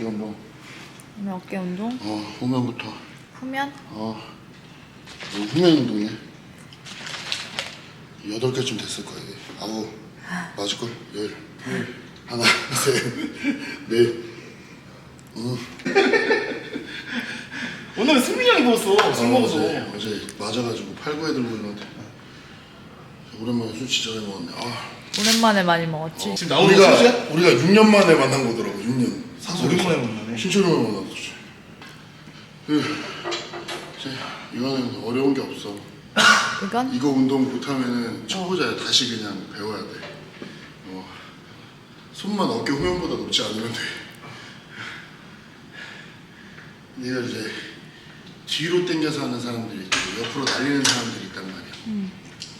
운동. 오늘 어깨 운동? 후면부터. 후면? 후면 운동이야. 8개쯤 됐을 거야. 아우, 맞을걸? 10. 하나, 셋, 넷. 오늘은 승민이 형이 먹었어. 술 먹어서. 어제 맞아가지고 8, 9에 들고 있는데. 오랜만에 술 진짜 잘 먹었네. 오랜만에 많이 먹었지. 지금 나오는 거 술이야? 우리가 6년 만에 만난 거더라고. 6년. 오랜만에 만나네. 신촌으로 만났었지. 이거는 어려운 게 없어. 이건? 이거 운동 못하면은 초보자야. 다시 그냥 배워야 돼. 손만 어깨 후면보다 높지 않으면 돼. 네가 이제 뒤로 당겨서 하는 사람들이 있고 옆으로 날리는 사람들이 있단 말이야.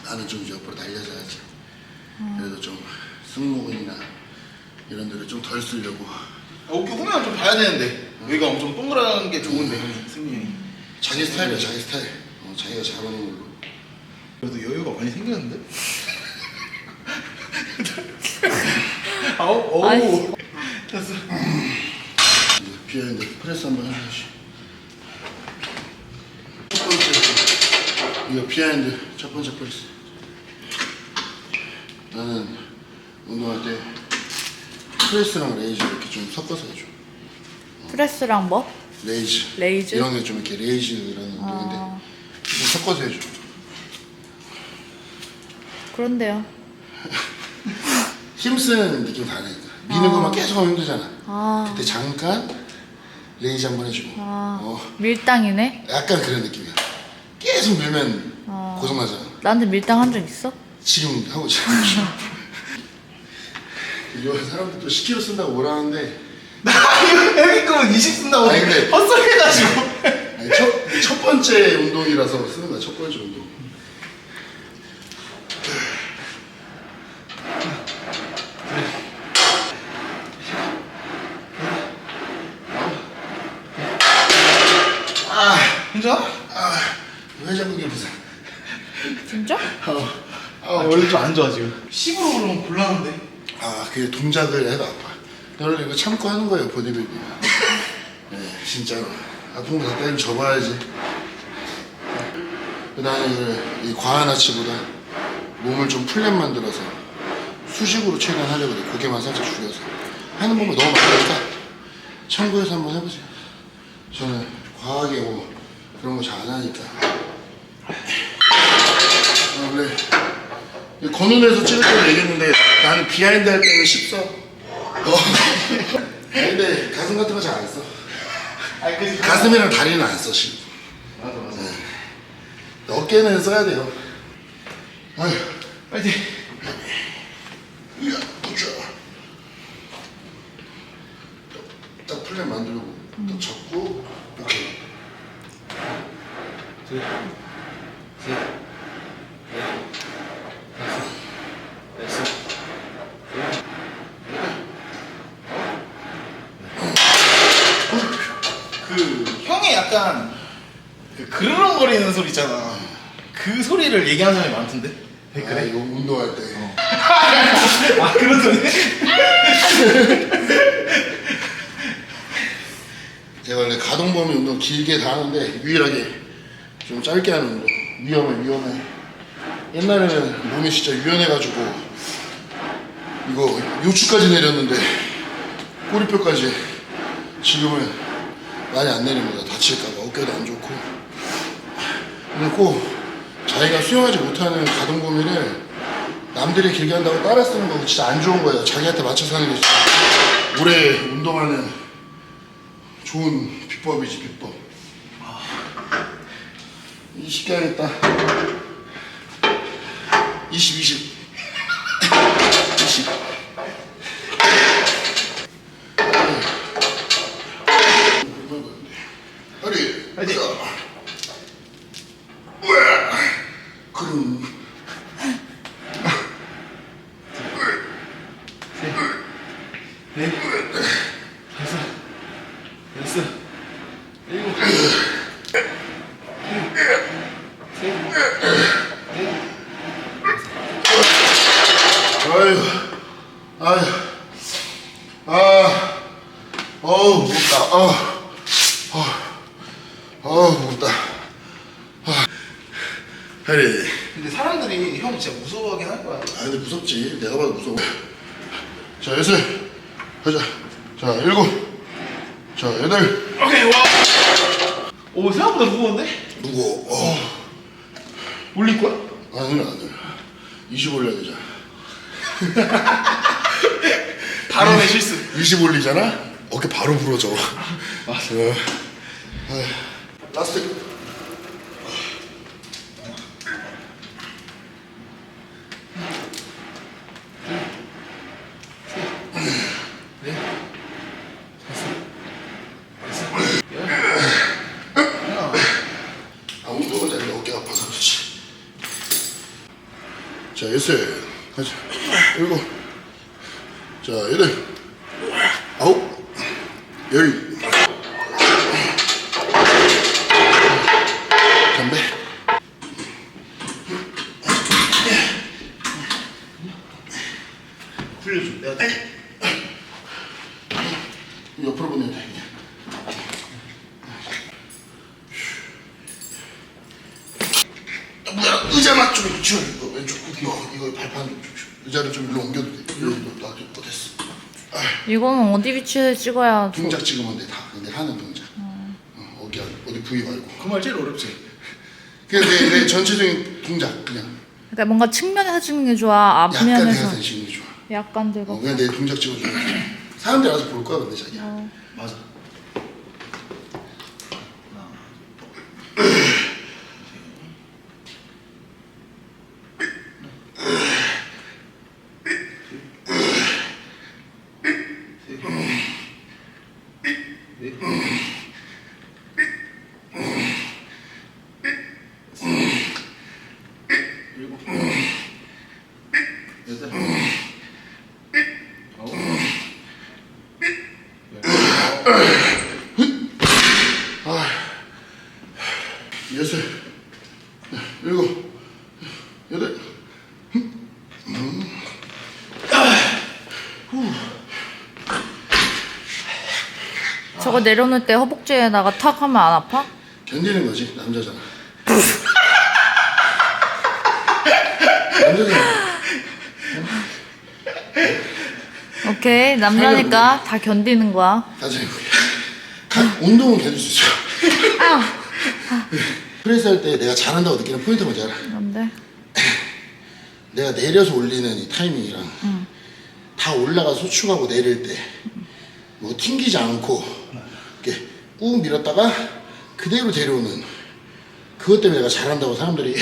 나는 좀 옆으로 날려서 하지. 그래도 좀 승모근이나 이런 데를 좀 덜 쓰려고. 어깨 후면 좀 봐야 되는데. 여기가 엄청 동그란 게 좋은데, 승민이 형이. 자기 스타일이야, 자기 스타일. 자기가 잘하는 걸로. 그래도 여유가 많이 생겼는데? 어우. 됐어. 이제 비하인드 프레스 한번 해줘야지. 첫 번째, 이거 비하인드 첫 번째 프레스. 나는 운동할 때 프레스랑 레이즈 이렇게 좀 섞어서 해줘. 프레스랑 뭐? 레이즈. 레이즈? 이런 게 좀 이렇게 레이즈라는 운동인데 좀 섞어서 해줘. 그런데요. 힘쓰는 느낌 다르니까. 미는 것만 계속 하면 힘들잖아. 그때 잠깐 레이즈 한번 해주고. 밀당이네? 약간 그런 느낌이야. 계속 밀면 고장나잖아. 나한테 밀당 한 적 있어? 지금 하고 있잖아. 이거 사람들 또 10kg 쓴다고 뭐라 하는데. 나 이거 여기 거면 20 쓴다고. 아니, 근데- 헛소리 해가지고. 아니, 첫 번째 운동이라서 쓰는 거야. 첫 번째 운동. 괜찮아? 왜 자꾸 이게 부상? 진짜? 원래 좀 안 좋아 지금. 10으로 그러면 곤란한데. 그 동작을 해도 아파. 너는 이거 참고 하는 거예요, 보디빌딩. 네, 진짜로. 아픈 거 다 때리면 접어야지. 나는 이 과한 하치보다 몸을 좀 플랫 만들어서 수직으로 최대한 하려고 그래. 고개만 살짝 줄여서. 하는 법이 너무 많으니까 참고해서 한번 해보세요. 저는 과하게 뭐 그런 거 잘 안 하니까. 원래 건운에서 찍을 때 얘기했는데 나는 비하인드 할 때는 쉽어. 근데 가슴 같은 거 잘 안 써. 가슴이랑 다리는 안 써, 실. 맞아. 어깨는 써야 돼요. 아휴, 파이팅. 이야, 부자. 딱 플랫 만들고, 딱 잡고, 오케이. 둘, 셋, 넷, 다섯, 여섯. 그 형이 약간 그 그르렁거리는 소리 있잖아. 그 소리를 얘기하는 사람이 많던데 댓글에. 이거 운동할 때. 그런 소리? 제가 원래 가동 범위 운동 길게 다 하는데 유일하게 좀 짧게 하는 운동. 위험해. 옛날에는 몸이 진짜 유연해가지고 이거 요추까지 내렸는데 꼬리뼈까지. 지금은 많이 안 내립니다. 다칠까봐 어깨도 안 좋고. 근데 꼭 자기가 수영하지 못하는 가동 범위를 남들이 길게 한다고 따라 쓰는 거 진짜 안 좋은 거예요. 자기한테 맞춰서 하는 게 진짜 오래 운동하는 좋은 비법이지, 비법. 20개 하겠다. 20. 20. 허리. 파이팅. 그럼. 넷, 다섯, 여섯, 일곱, 셋, 넷. 아유. 무겁다. 무겁다. 해리. 근데 사람들이 형 진짜 무서워하긴 할 거야. 근데 무섭지. 내가 봐도 무서워. 자, 6. 가자. 자, 7. 자, 8. 오케이, 와. 오, 생각보다 무거운데? 무거워. 올릴 거야? 아니야. 20 올려야 되잖아. 발언의 실수. 20 올리잖아? 어깨 바로 부러져. 맞아. 라스트. 운동은 잘해. 어깨 아파서 그렇지. 자, 6. 가자. 7. 자, 8. 9. 10. 담배. 풀려줘. 내가 옆으로 보내야 돼. 뭐야, 의자만 좀 치워. 이거 왼쪽. 이거 발판 좀 치워. 의자를 좀 일로 옮겨도 돼. 일로 놔도 됐어. 이거는 어디 위치에 찍어야 좋... 동작 찍으면 돼, 다. 근데 하는 동작. 어디 부위 말고. 그 말 제일 어렵지. 그냥 내 전체적인 동작, 그냥. 그러니까 뭔가 측면에서 찍는 게 좋아? 약간 앞면에서? 내가 되시는 게 좋아. 약간 들고. 그냥 내 동작 찍어줘. 사람들 알아서 볼 거야, 근데 자기야. 맞아. 여섯, 7, 8. 저거 내려놓을 때 허벅지에다가 탁 하면 안 아파? 견디는 거지, 남자잖아. 남자잖아. 오케이, 남자니까 다 견디는 거야. 나중에 운동은 견딜 수 있어. 프레스 할 때 내가 잘한다고 느끼는 포인트 뭔지 알아? 뭔데? 내가 내려서 올리는 이 타이밍이랑 다 올라가 소축하고 내릴 때 뭐 튕기지 않고 이렇게 꾹 밀었다가 그대로 데려오는 그것 때문에 내가 잘한다고 사람들이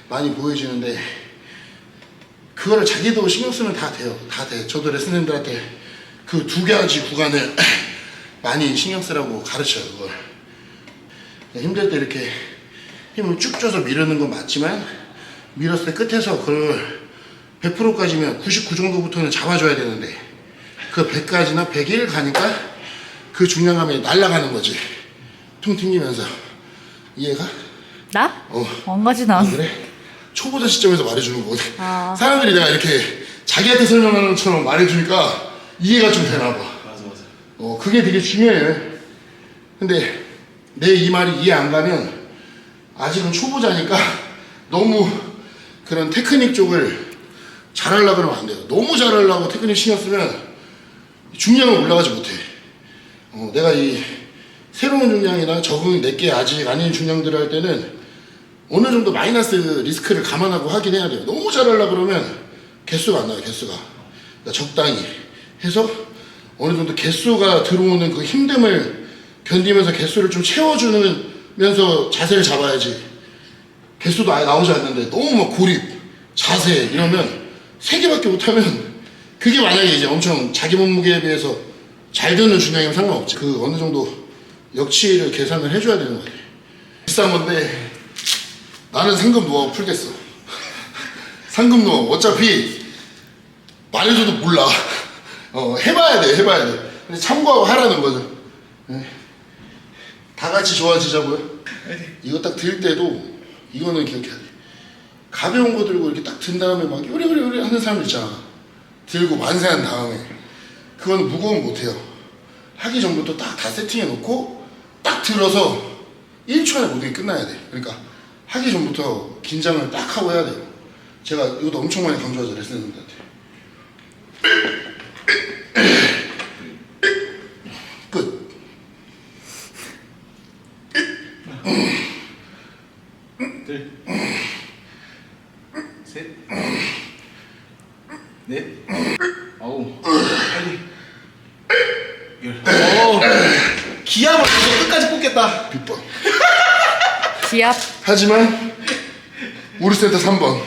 많이 보여주는데 그거를 자기도 신경 쓰면 다 돼요. 다 돼. 저도 레슨님들한테 그 2가지 구간을 많이 신경 쓰라고 가르쳐요. 그걸 힘들 때 이렇게 힘을 쭉 줘서 미루는 건 맞지만 밀었을 때 끝에서 그걸 100%까지면 99 정도부터는 잡아줘야 되는데 그 100까지나 101 가니까 그 중량감에 날아가는 거지. 퉁 튕기면서. 이해가? 나? 어. 안 가지 난. 그래? 초보자 시점에서 말해주는 거거든. 아. 사람들이 내가 이렇게 자기한테 설명하는 것처럼 말해주니까 이해가 좀 되나 봐. 맞아. 그게 되게 중요해. 근데 내 이 말이 이해 안 가면 아직은 초보자니까 너무 그런 테크닉 쪽을 잘하려고 그러면 안 돼요. 너무 잘하려고 테크닉 신경 쓰면 중량은 올라가지 못해. 내가 이 새로운 중량이나 적응이 내게 아직 아닌 중량들을 할 때는 어느 정도 마이너스 리스크를 감안하고 하긴 해야 돼요. 너무 잘하려고 그러면 개수가 안 나와요, 개수가. 그러니까 적당히 해서 어느 정도 개수가 들어오는 그 힘듦을 견디면서 개수를 좀 채워주면서 자세를 잡아야지. 개수도 아예 나오지 않는데 너무 막 고립, 자세 이러면 3개밖에 못하면 그게 만약에 이제 엄청 자기 몸무게에 비해서 잘 드는 중량이면 상관없지. 그 어느 정도 역치를 계산을 해줘야 되는 거예요. 비싼 건데 나는 상금 노하우 풀겠어. 상금 노하우 어차피 말해줘도 몰라. 해봐야 돼. 근데 참고하고 하라는 거죠. 네. 다 같이 좋아지자고요. 이거 딱 들 때도 이거는 기억해야 돼. 가벼운 거 들고 이렇게 딱 든 다음에 막 요리요리 하는 사람들 있잖아. 들고 만세한 다음에 그건 무거우면 못해요. 하기 전부터 딱 다 세팅해 놓고 딱 들어서 1초 안에 모든 게 끝나야 돼. 그러니까 하기 전부터 긴장을 딱 하고 해야 돼요. 제가 이것도 엄청 많이 강조하죠, 레슨님들한테. 끝. 둘, 셋, 넷, 아홉, 빨리, 열. 기압을 계속 끝까지 뽑겠다. 빗번. 기압. 하지만 우리 센터 3번.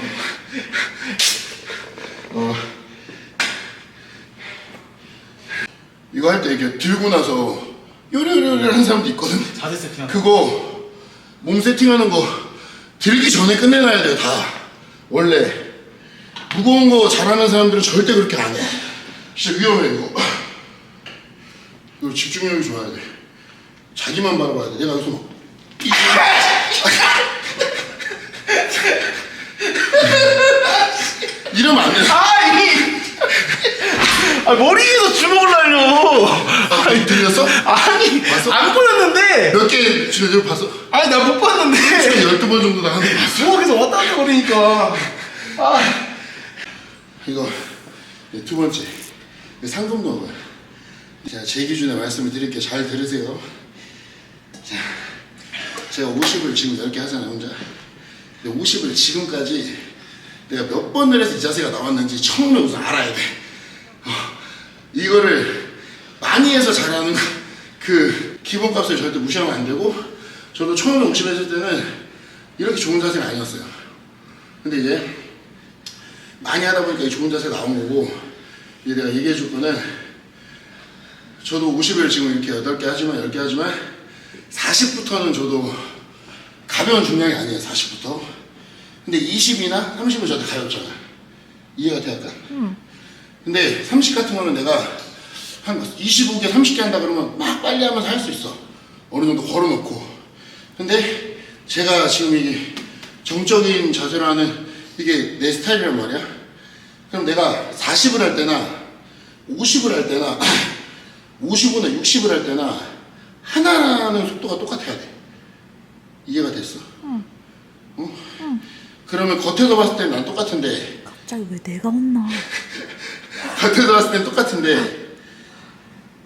이거 할 때 이렇게 들고 나서 요래요래 하는 사람도 있거든. 자세 세팅. 그거 몸 세팅하는 거 들기 전에 끝내놔야 돼요. 다 원래 무거운 거 잘하는 사람들은 절대 그렇게 안 해. 진짜 위험해 이거. 이거 집중력이 좋아야 돼. 자기만 바라봐야 돼. 내가 여기서 막 이러면 안 돼. 머리 위에서 주먹을 날려. 아니 들렸어? 아니, 봤어? 안 보였는데. 몇 개 지금 봤어? 아니, 나 못 봤는데. 12번 정도 나 하는 거 봤어. 주먹에서 왔다 갔다 거리니까. 이거 두 번째 상금 넣어요. 제가 제 기준에 말씀을 드릴게요. 잘 들으세요. 자, 제가 50을 지금 10개 하잖아요 혼자. 근데 50을 지금까지 내가 몇 번을 해서 이 자세가 나왔는지 처음에 우선 알아야 돼. 이거를 많이 해서 잘하는 그 기본값을 절대 무시하면 안 되고, 저도 처음에 50 했을 때는 이렇게 좋은 자세가 아니었어요. 근데 이제 많이 하다 보니까 이 좋은 자세가 나온 거고, 이제 내가 얘기해 줄 거는, 저도 50을 지금 이렇게 8개 하지만 10개 하지만 40부터는 저도 가벼운 중량이 아니에요. 40부터. 근데 20이나 30은 저한테 가볍잖아. 이해가 돼 약간? 근데 30 같은 거는 내가 한 25개 30개 한다 그러면 막 빨리 하면서 할 수 있어. 어느 정도 걸어놓고. 근데 제가 지금 이게 정적인 자세로 하는 이게 내 스타일이란 말이야. 그럼 내가 40을 할 때나 50을 할 때나 55나 60을 할 때나 하나는 속도가 똑같아야 돼. 이해가 됐어? 그러면 겉에서 봤을 때는 난 똑같은데, 갑자기 왜 내가 혼나? 겉에서 봤을 때는 똑같은데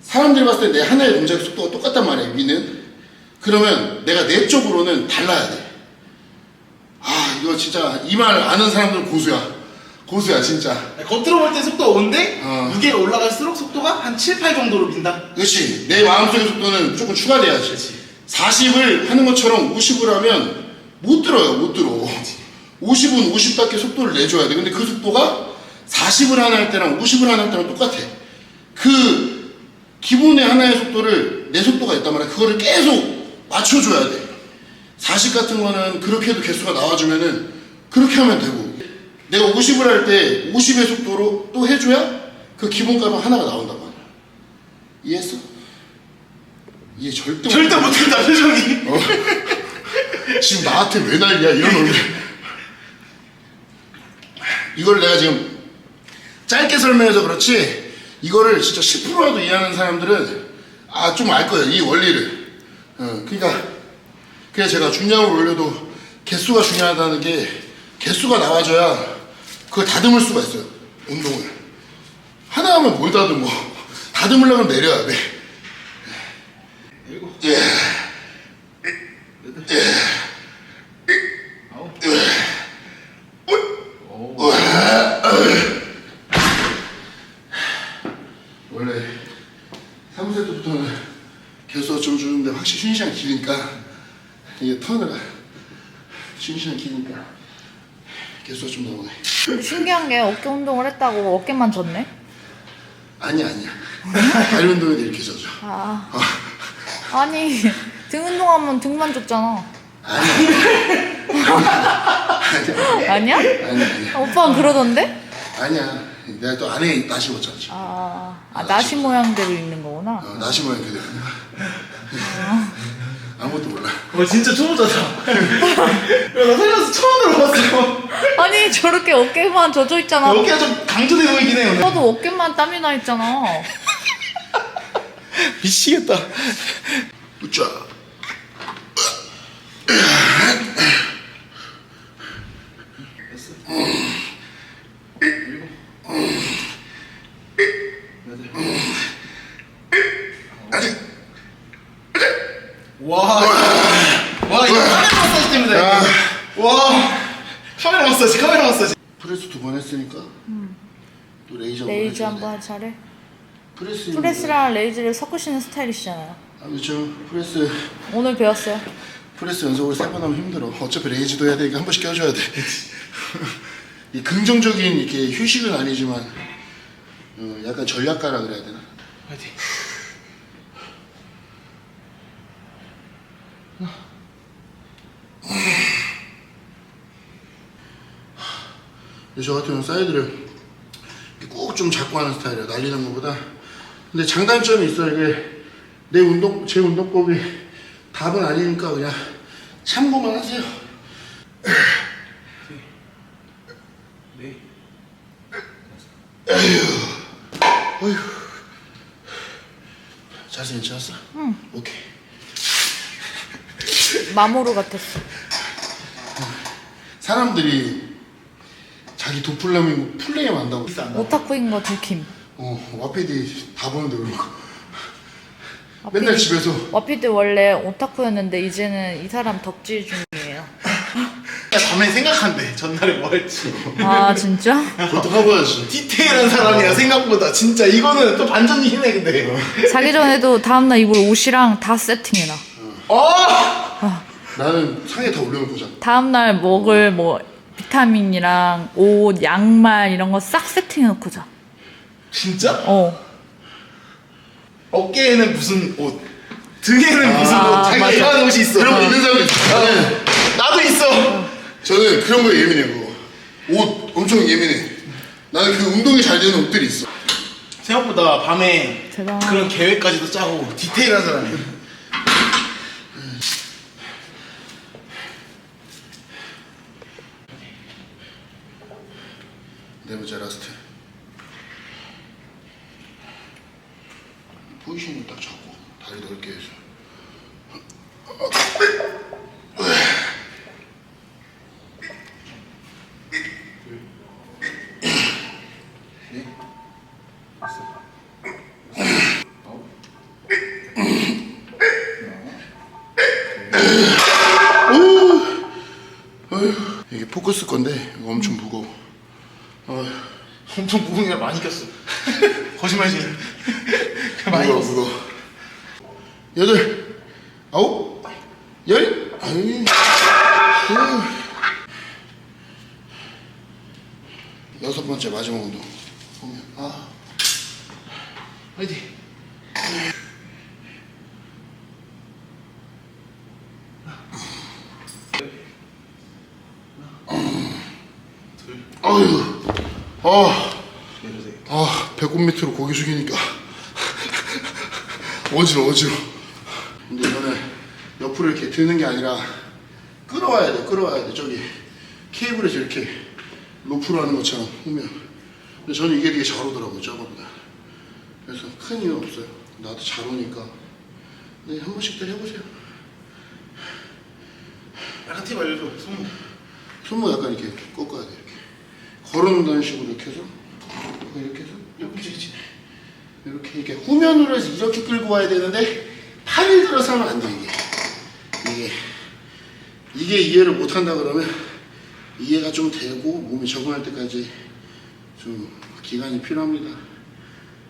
사람들이 봤을 때 내 하나의 동작 속도가 똑같단 말이야 위는. 그러면 내가 내 쪽으로는 달라야 돼. 아 이거 진짜 이 말 아는 사람들은 고수야. 고수야 진짜. 겉으로 볼 때 속도가 5인데 어. 무게가 올라갈수록 속도가 한 7, 8 정도로 민다. 그렇지. 내 마음속의 속도는 무조건 추가돼야지. 그렇지. 40을 하는 것처럼 50을 하면 못 들어요. 못 들어. 50은 50답게 속도를 내줘야 돼. 근데 그 속도가 40을 하나 할 때랑 50을 하나 할 때랑 똑같아. 그 기본의 하나의 속도를, 내 속도가 있단 말이야. 그거를 계속 맞춰줘야 돼. 40 같은 거는 그렇게 해도 개수가 나와주면은 그렇게 하면 되고, 내가 50을 할 때 50의 속도로 또 해줘야 그 기본값은 하나가 나온단 말이야. 이해했어? 이해 절대 못한다 표정이. 지금 나한테 왜 난리야 이런 얼굴. 이걸 내가 지금 짧게 설명해서 그렇지, 이거를 진짜 10%라도 이해하는 사람들은 좀 알 거예요 이 원리를. 그러니까 그냥 제가 중량을 올려도 개수가 중요하다는 게, 개수가 나와줘야 그걸 다듬을 수가 있어요. 운동을 하나 하면 뭘 다듬어. 다듬으려면 내려야 돼. 일곱, 예. 여덟, 아홉, 오. 원래 3세트부터는 개수가 좀 주는데 확실히 쉬는 시간 기니까, 이게 턴을 쉬는 시간 기니까 개수가 좀 나오네. 근데 신기한 게 어깨 운동을 했다고 어깨만 졌네? 아니야. 다리 운동에도 이렇게 져줘. 아니 등 운동하면 등만 줬잖아. 아니야? 아니야. 오빠는 그러던데? 아니야. 내가 또 안에 나시 못 잡지. 나시 모양대로 있는 거구나. 나시 모양 그대로. 아무것도 몰라. 진짜 초보자다. 나 살면서 처음 들어봤어. 아니 저렇게 어깨만 젖어 있잖아. 어깨가 좀 강조돼 보이긴 해요. 나도 어깨만 땀이 나 있잖아. 미치겠다. 으쌰. 와, 이거 카메라 마사지 때문에. 와, 카메라 마사지. 프레스 2번 했으니까 또 레이저 레이즈 한번 한번 잘해. 프레스 프레스랑 레이즈를 섞으시는 스타일이시잖아요. 그렇죠. 프레스 오늘 배웠어요. 연속으로 3번 하면 힘들어. 어차피 레이즈도 해야 되니까 한 번씩 껴줘야 돼. 이 긍정적인 이렇게 휴식은 아니지만 약간 전략가라 그래야 되나? 화이팅. 저 같은 경우는 사이드를 꼭 좀 잡고 하는 스타일이에요. 날리는 것보다. 근데 장단점이 있어요. 이게 제 운동법이 답은 아니니까 그냥 참고만 하세요. 네. 어휴. 자세 괜찮았어? 응. 오케이. 마모루 같았어. 사람들이 자기 도플라밍고 플레이어 한다고. 오타쿠인 거 들킴. 와피디 다 보는데 그런 거. 맨날 집에서 와피드 원래 오타쿠였는데 이제는 이 사람 덕질 중이에요. 밤에 생각한대. 전날에 뭐 할지. 아 진짜? 그것도 해봐야지. 디테일한 사람이야 생각보다. 진짜 이거는 또 반전이긴 해 근데. 자기 전에도 다음날 입을 옷이랑 다 세팅해놔. 나는 상에 다 올려놓고 자. 다음날 먹을 뭐 비타민이랑 옷, 양말 이런 거 싹 세팅해놓고 자. 진짜? 어깨에는 무슨 옷, 등에는 무슨 옷, 자기가 맞아. 좋아하는 옷이 있어. 그런 거 있는 사람이 있어. 나도 있어. 저는 그런 거에 예민해. 그거 옷 엄청 예민해. 나는 그 운동이 잘 되는 옷들이 있어. 생각보다 밤에 대단하다. 그런 계획까지도 짜고 디테일한 사람이야. 네 번째 라스트. 포지션을 딱 잡고 다리 넓게 해서. 이게 포커스 건데 이거 엄청 무거워. 엄청 무거운 게 많이 꼈어. 거짓말이지. 많이 무거워 꼈어. 무거워. 8, 9, 10. 아이. 여섯 번째 마지막 운동. 보면 화이팅. 아유. 배꼽 밑으로 고개 숙이니까 어지러워. 근데 이거는 옆으로 이렇게 드는 게 아니라 끌어와야 돼. 저기 케이블에서 이렇게 로프로 하는 것처럼 보면. 근데 저는 이게 되게 잘 오더라고요, 저거보다. 그래서 큰 이유는 없어요. 나도 잘 오니까. 네, 한 번씩들 해보세요. 약간 팁 알려줘. 손목 약간 이렇게 꺾어야 돼. 이렇게 걸어놓는다는 식으로 이렇게 해서 이렇게 해서 이렇게 후면으로 해서 이렇게 끌고 와야 되는데 팔을 들어서 하면 안 돼. 이게 이해를 못 한다 그러면 이해가 좀 되고 몸이 적응할 때까지 좀 기간이 필요합니다.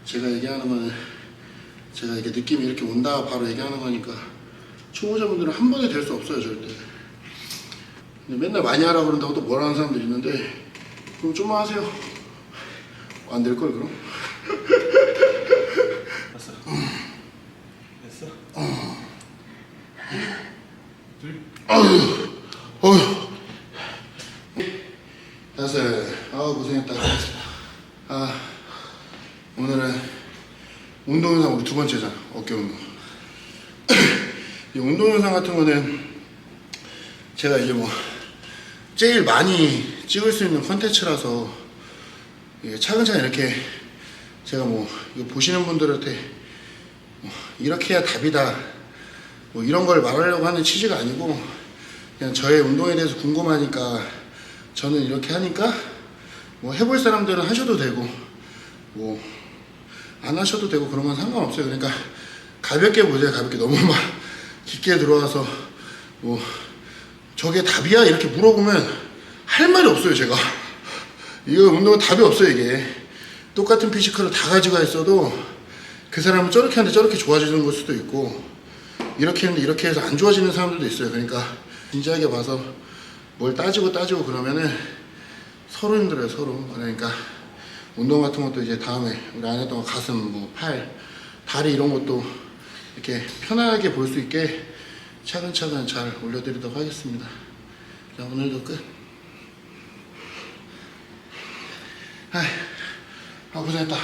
제가 얘기하는 거는 제가 이렇게 느낌이 이렇게 온다 바로 얘기하는 거니까 초보자분들은 한 번에 될 수 없어요, 절대. 근데 맨날 많이 하라 그런다고 또 뭐라 하는 사람들 있는데 그럼 좀만 하세요. 안 될 걸 그럼. 됐어. 됐어. 둘. 어휴. 다섯. 고생했다. 오늘은 운동 영상 우리 두 번째잖아. 어깨 운동. 이 운동 영상 같은 거는 제가 이제 뭐 제일 많이 찍을 수 있는 컨텐츠라서 차근차근 이렇게 제가 뭐 이거 보시는 분들한테 이렇게 해야 답이다 뭐 이런 걸 말하려고 하는 취지가 아니고 그냥 저의 운동에 대해서 궁금하니까 저는 이렇게 하니까 뭐 해볼 사람들은 하셔도 되고 뭐 안 하셔도 되고 그런 건 상관없어요. 그러니까 가볍게 보세요. 가볍게 너무 막 깊게 들어와서 뭐 저게 답이야 이렇게 물어보면 할 말이 없어요. 제가 이거 운동은 답이 없어요. 이게 똑같은 피지컬을 다 가지고 있어도 그 사람은 저렇게 하는데 저렇게 좋아지는 걸 수도 있고 이렇게 했는데 이렇게 해서 안 좋아지는 사람들도 있어요. 그러니까 진지하게 봐서 뭘 따지고 그러면은 서로 힘들어요. 서로. 그러니까 운동 같은 것도 이제 다음에 우리 안 했던 거 가슴, 뭐 팔, 다리 이런 것도 이렇게 편하게 볼 수 있게 차근차근 잘 올려드리도록 하겠습니다. 자, 오늘도 끝. 고생했다.